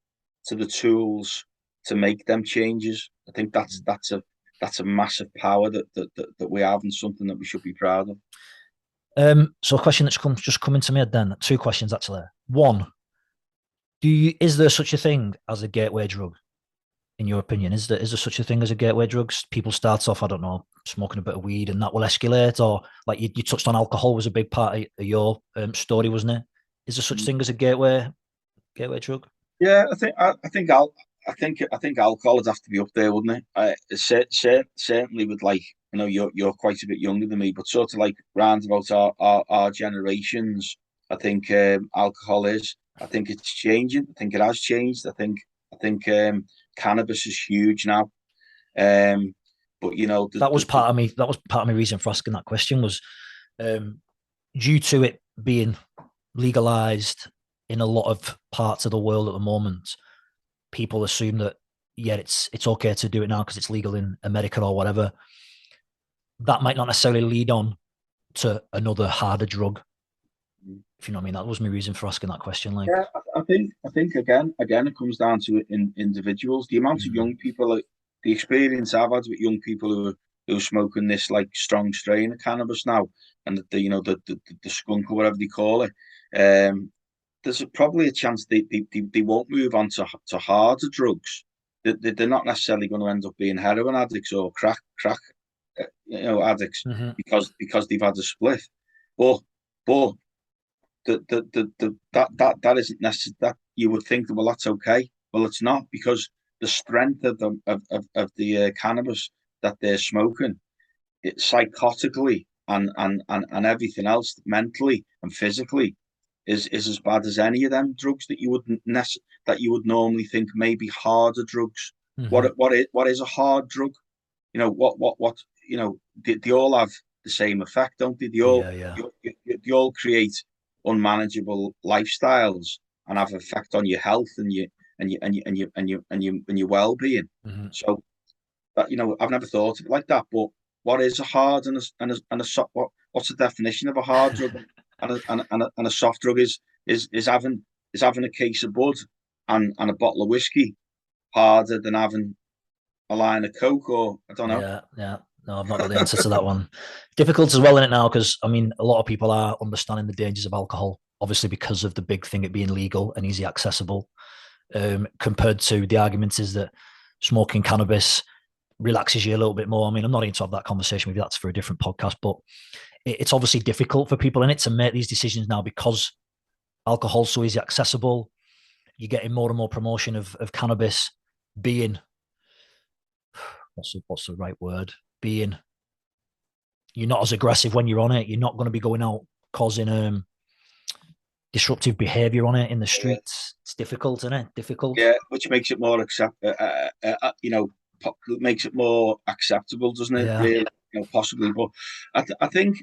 to the tools to make them changes. I think that's a massive power that we have and something that we should be proud of. So a question that's just coming to me then. Two questions actually. One, is there such a thing as a gateway drug? In your opinion, is there such a thing as a gateway drug? People start off, I don't know, smoking a bit of weed, and that will escalate, or like you touched on, alcohol was a big part of your story, wasn't it? Is there such thing as a gateway drug? Yeah, I think alcohol would have to be up there, wouldn't it? Certainly with like you're quite a bit younger than me, but sort of like round about our generations, I think alcohol is. I think it's changing. I think it has changed. I think cannabis is huge now. But That was part of me. That was part of my reason for asking that question was um, due to it being legalized in a lot of parts of the world at the moment. People assume that yeah, it's okay to do it now because it's legal in America or whatever. That might not necessarily lead on to another harder drug. If you know what I mean, that was my reason for asking that question. Like, Yeah, I think again it comes down to individuals. The amount of mm, young people, like the experience I've had with young people who are smoking this like strong strain of cannabis now, and the skunk or whatever they call it. There's probably a chance they won't move on to harder drugs they're not necessarily going to end up being heroin addicts or crack addicts Hmm. because they've had a split. But but that isn't necessary. That you would think that, well, that's okay. Well, it's not, because the strength of the cannabis that they're smoking, it psychotically and everything else, mentally and physically, is as bad as any of them drugs that you would normally think maybe harder drugs. Hmm. What is a hard drug? What they all have the same effect, don't they? Yeah, yeah. They all create unmanageable lifestyles and have effect on your health and your well-being. Hmm. So that, I've never thought of it like that. But what is a hard and a soft? What's the definition of a hard drug and a soft drug? Is having a case of bud and a bottle of whiskey harder than having a line of coke, or I don't know. Yeah, yeah. No, I've not got the answer to that one. Difficult as well in it now because I mean, a lot of people are understanding the dangers of alcohol, obviously because of the big thing it being legal and easy accessible. Compared to the argument is that smoking cannabis relaxes you a little bit more. I mean, I'm not even to have that conversation with you. That's for a different podcast, but it's obviously difficult for people in it to make these decisions now because alcohol's so easy accessible. You're getting more and more promotion of cannabis being what's the right word? Being you're not as aggressive when you're on it. You're not going to be going out causing disruptive behavior on it in the Yeah, streets. It's difficult, isn't it? Difficult. yeah, which makes it more makes it more acceptable, doesn't it? Yeah. Really, possibly. But I think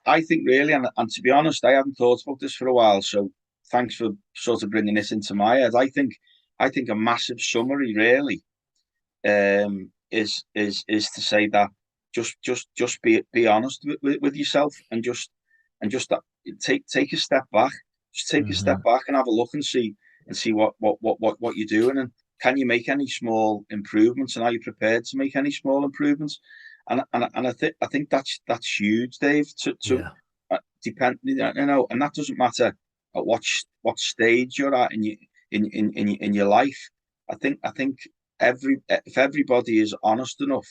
I think really, and to be honest, I haven't thought about this for a while. So thanks for sort of bringing this into my head. I think a massive summary really is to say that just be honest with yourself, and just take a step back. Just take a step Hmm. back and have a look and see what you're doing, and can you make any small improvements, and are you prepared to make any small improvements? And I think that's huge, Dave. To Yeah. depend, and that doesn't matter at what stage you're at in your life. I think if everybody is honest enough,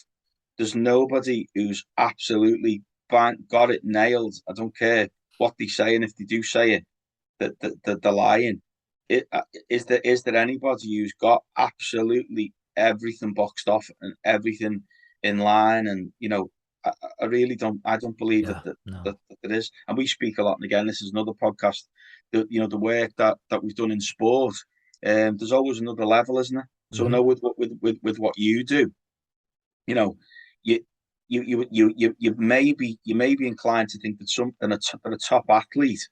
there's nobody who's absolutely got it nailed. I don't care what they say, and if they do say it, that they're lying. Is there anybody who's got absolutely everything boxed off and everything in line? And I really don't. I don't believe Yeah. No. that there is. And we speak a lot. And again, this is another podcast. The work that we've done in sport. There's always another level, isn't there? So I Hmm. know with what you do, you know, you you may be inclined to think that a top athlete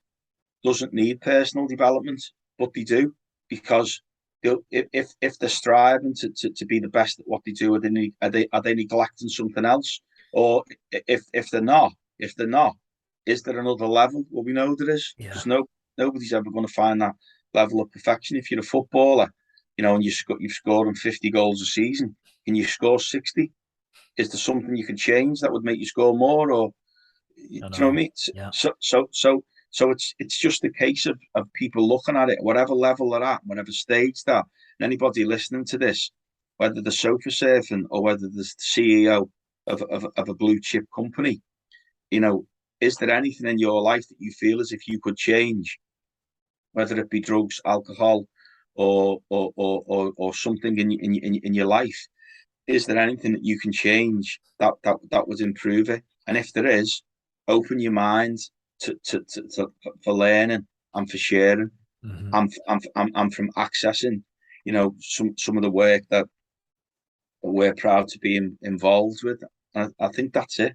doesn't need personal development, but they do, because if they're striving to be the best at what they do, are they neglecting something else? Or if they're not, is there another level? Well, we know there is, Yeah. because nobody's ever going to find that level of perfection. If you're a footballer, and you've scored 50 goals a season, can you score 60? Is there something you could change that would make you score more? Or do you I know what I know. mean? Yeah. So it's just a case of people looking at it, whatever level they're at, whatever stage they're at. And anybody listening to this, whether they're sofa surfing or whether they're the CEO of a blue chip company, you know, is there anything in your life that you feel as if you could change, whether it be drugs, alcohol, or something in your life? Is there anything that you can change that would improve it? And if there is, open your mind for learning and for sharing, Hmm. and from accessing, some of the work that we're proud to be involved with. I think that's it.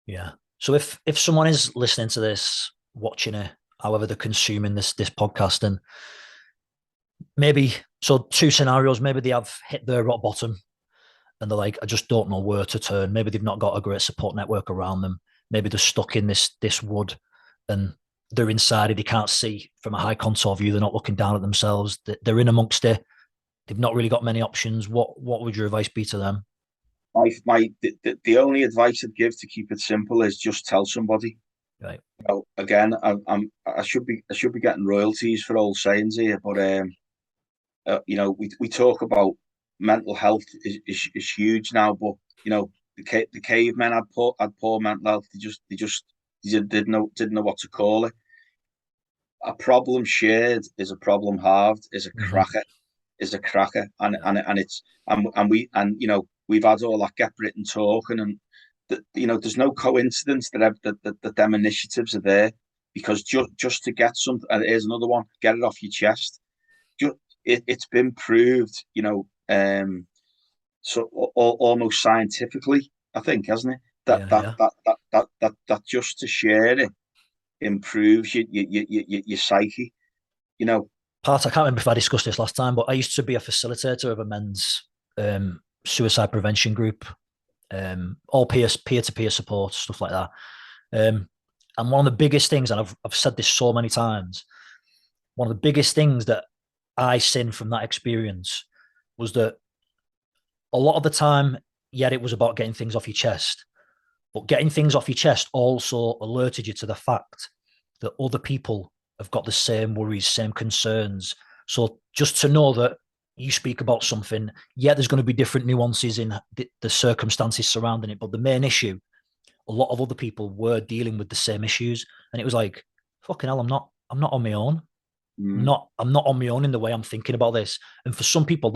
Yeah. So if someone is listening to this, watching it, however they're consuming this podcast, and maybe so two scenarios, maybe they have hit their rock bottom and they're like, I just don't know where to turn. Maybe they've not got a great support network around them. Maybe they're stuck in this wood and they're inside it. They can't see from a high contour view. They're not looking down at themselves. They're in amongst it. They've not really got many options. What would your advice be to them? The only advice I'd give to keep it simple is just tell somebody. Right. Again, I should be getting royalties for old sayings here, but we talk about mental health is huge now, but the cavemen had poor mental health. They didn't know what to call it. A problem shared is a problem halved. Is a cracker, and it's and we've had all that Get Britain talking, and there's no coincidence that them initiatives are there, because just to get something, and here's another one, get it off your chest. It's been proved, so almost scientifically, I think, hasn't it? That Yeah, that yeah. that that that that, that just to share it improves your psyche. You know. Part, I can't remember if I discussed this last time, but I used to be a facilitator of a men's suicide prevention group, all peer to peer support, stuff like that. And one of the biggest things, and I've said this so many times, one of the biggest things that I seen from that experience was that a lot of the time, yeah, it was about getting things off your chest, but getting things off your chest also alerted you to the fact that other people have got the same worries, same concerns. So just to know that you speak about something, yeah, there's going to be different nuances in the circumstances surrounding it, but the main issue, a lot of other people were dealing with the same issues, and it was like, fucking hell, I'm not on my own. Mm, I'm not on my own in the way I'm thinking about this. And for some people,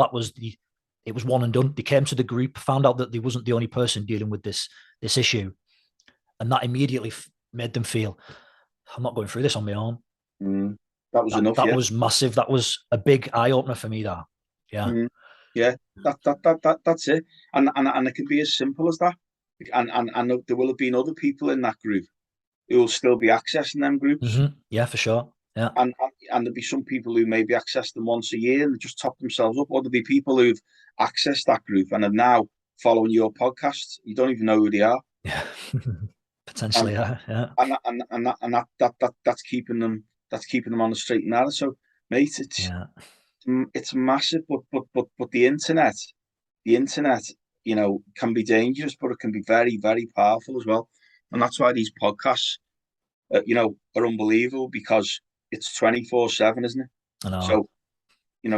it was one and done. They came to the group, found out that they wasn't the only person dealing with this issue, and that immediately made them feel, I'm not going through this on my own. mm. That was That enough, that yeah. was massive. That was a big eye opener for me. That, yeah. Mm, yeah, that's it. And it can be as simple as that. And there will have been other people in that group who will still be accessing them groups. Yeah, for sure. Yeah. And there'll be some people who maybe access them once a year and they just top themselves up. Or there'll be people who've accessed that group and are now following your podcast. You don't even know who they are. Yeah. And Potentially, yeah. Yeah. that's keeping them on the straight and narrow. So, mate, Yeah. it's massive, but the internet, can be dangerous, but it can be very, very powerful as well. And that's why these podcasts, are unbelievable, because it's 24/7, isn't it? I know.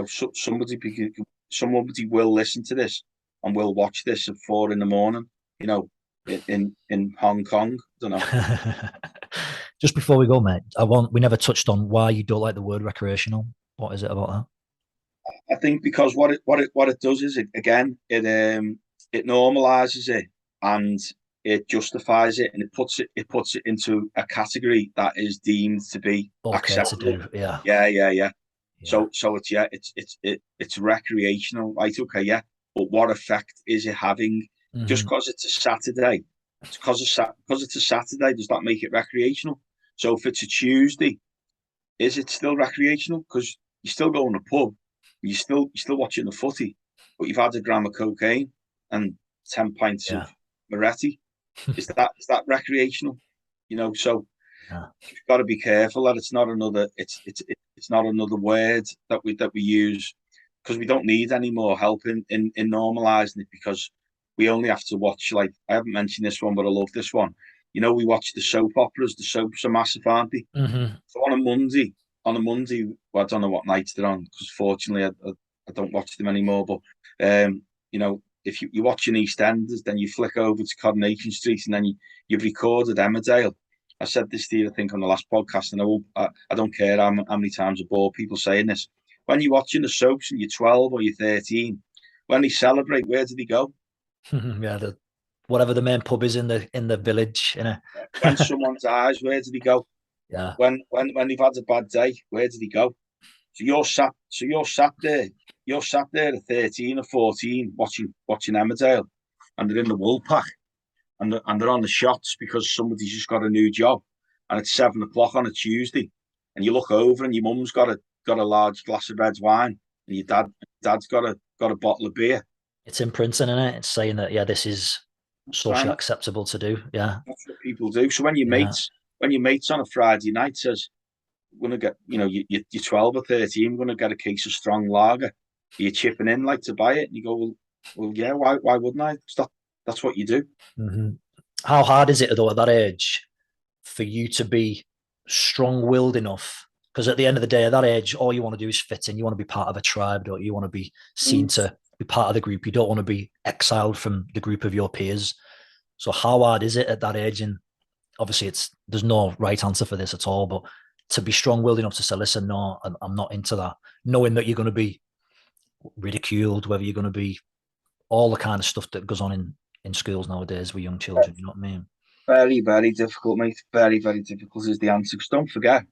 So, somebody will listen to this and will watch this at 4 in the morning, in Hong Kong. I don't know. Just before we go, mate, we never touched on why you don't like the word recreational. What is it about that? I think because what it does is, it normalizes it, and it justifies it, and it puts it into a category that is deemed to be Okay to acceptable. do. Yeah. Yeah, yeah, yeah. Yeah. So it's recreational, right? Okay, yeah. But what effect is it having? Just Hmm. because it's a Saturday, because it's a Saturday, does that make it recreational? So if it's a Tuesday, is it still recreational? Because you're still going to pub, you're still watching the footy, but you've had a gram of cocaine and 10 pints of Yeah. Moretti. Is that recreational? So Yeah. you've got to be careful that it's not another word that we use, because we don't need any more help in normalizing it, because we only have to watch, like, I haven't mentioned this one, but I love this one. We watch the soap operas. The soaps are massive, aren't they? Hmm. So on a Monday, well, I don't know what nights they're on, because fortunately I don't watch them anymore. But if you're watching EastEnders, then you flick over to Coronation Street, and then you've recorded Emmerdale. I said this to you, I think, on the last podcast, and I don't care how many times I bore people saying this. When you're watching the soaps and you're 12 or you're 13, when they celebrate, where do they go? Yeah. Whatever the main pub is in the village, When someone dies, where do they go? Yeah. When they've had a bad day, where do they go? So you're sat there at 13 or 14 watching Emmerdale, and they're in the wool pack, and they're on the shots because somebody's just got a new job, and it's 7 o'clock on a Tuesday, and you look over and your mum's got a large glass of red wine, and your dad's got a bottle of beer. It's imprinting in it. It's saying that, yeah, this is socially Simon, acceptable to do. Yeah. that's what people do. So when your Yeah. mates when your mates on a Friday night says, "We're gonna get, you're 12 or 13, we're gonna get a case of strong lager. Are you chipping in like to buy it?" And you go, well, yeah. Why wouldn't I? That's what you do. Hmm. How hard is it, though, at that age for you to be strong willed enough? Because at the end of the day, at that age, all you want to do is fit in. You want to be part of a tribe, don't you? You want to be seen to be part of the group. You don't want to be exiled from the group of your peers. So how hard is it at that age? And obviously, there's no right answer for this at all. But to be strong-willed enough to say, listen, no, I'm not into that, knowing that you're going to be ridiculed, whether you're going to be all the kind of stuff that goes on in schools nowadays with young children. You know what I mean? Very, very difficult, mate. Very, very difficult is the answer. Because don't forget,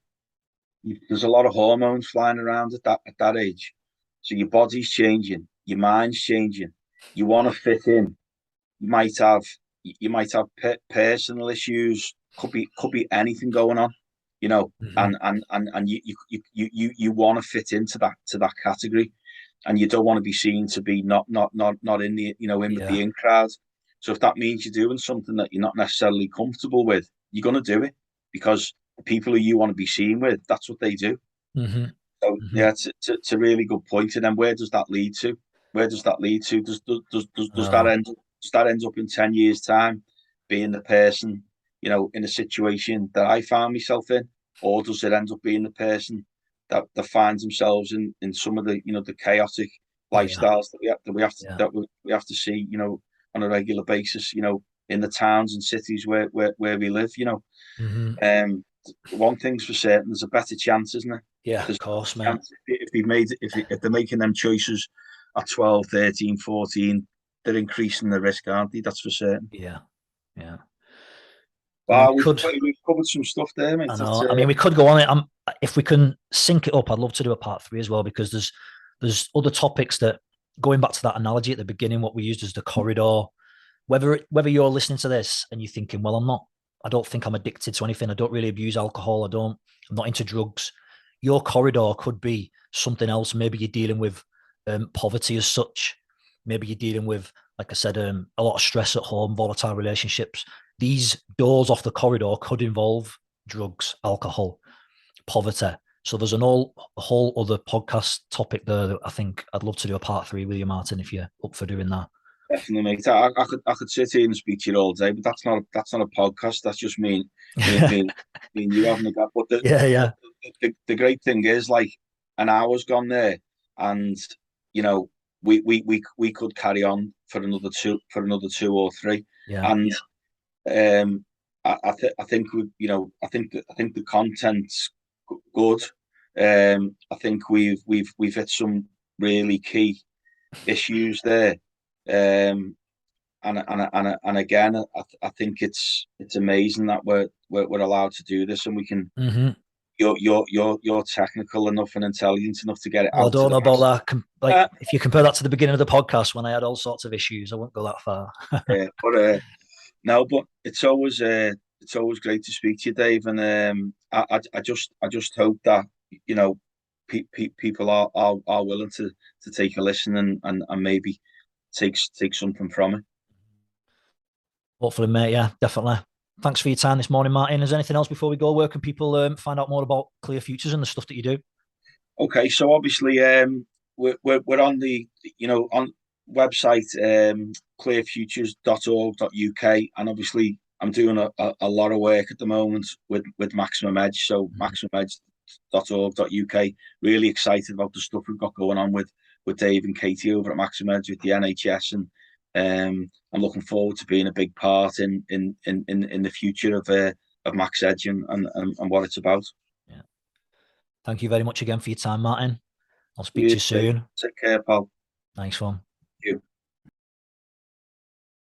there's a lot of hormones flying around at that age. So your body's changing, your mind's changing. You want to fit in. You might have personal issues. Could be anything going on, Mm-hmm. and you want to fit into that category, and you don't want to be seen to be not in the in with Yeah. the in crowd. So if that means you're doing something that you're not necessarily comfortable with, you're going to do it because the people who you want to be seen with, that's what they do. Mm-hmm. So Mm-hmm. yeah, it's a really good point. And then where does that lead to? Where does that lead to? Does that Uh, end up in 10 years' time being the person, in a situation that I found myself in, or does it end up being the person that finds themselves in some of the chaotic yeah. lifestyles Yeah. we have to see, on a regular basis, in the towns and cities where we live, Mm-hmm. Um, one thing's for certain, there's a better chance, isn't there? Yeah, of There's a course, better mate. chance if they're making them choices at 12, 13, 14, they're increasing the risk, aren't they? That's for certain. Yeah. Yeah. I mean, Wow, we've covered some stuff there, mate. I That's know. I mean, we could go on it. If we can sync it up, I'd love to do a part 3 as well, because there's other topics that, going back to that analogy at the beginning, what we used as the corridor. Whether you're listening to this and you're thinking, well, I don't think I'm addicted to anything. I don't really abuse alcohol. I'm not into drugs. Your corridor could be something else. Maybe you're dealing with poverty as such. Maybe you're dealing with, like I said, a lot of stress at home, volatile relationships. These doors off the corridor could involve drugs, alcohol, poverty. So there's a whole other podcast topic there that I think I'd love to do a part 3 with you, Martin, if you're up for doing that. definitely, mate. I could sit here and speak to you all day, but that's not a podcast. That's just me and you having a go. But Yeah, yeah, the great thing is, like, an hour's gone there, and you know we could carry on for another two or three, yeah. and I think I think the content's good. I think we've hit some really key issues there. And again, I think it's amazing that we're allowed to do this, and we can. Mm-hmm. You're technical enough and intelligent enough to get it Well, I out to don't the know about masses. that. Like, if you compare that to the beginning of the podcast when I had all sorts of issues, I won't go that far. But no, but it's always great to speak to you, Dave, and I just hope that people are willing to take a listen and maybe take something from it. Hopefully, mate. Yeah, definitely. Thanks for your time this morning, Martin. Is there anything else before we go? Where can people find out more about Clear Futures and the stuff that you do? Okay, so obviously, we're on the on website, clearfutures.org.uk, and obviously I'm doing a lot of work at the moment with Maximum Edge, so maximumedge.org.uk. Really excited about the stuff we've got going on with Dave and Katie over at Maximum Edge with the NHS, and I'm looking forward to being a big part in the future of Max Edge and what it's about. Yeah. Thank you very much again for your time, Martin. I'll speak to you Cheers, Dave. soon. Take care, pal. Nice one.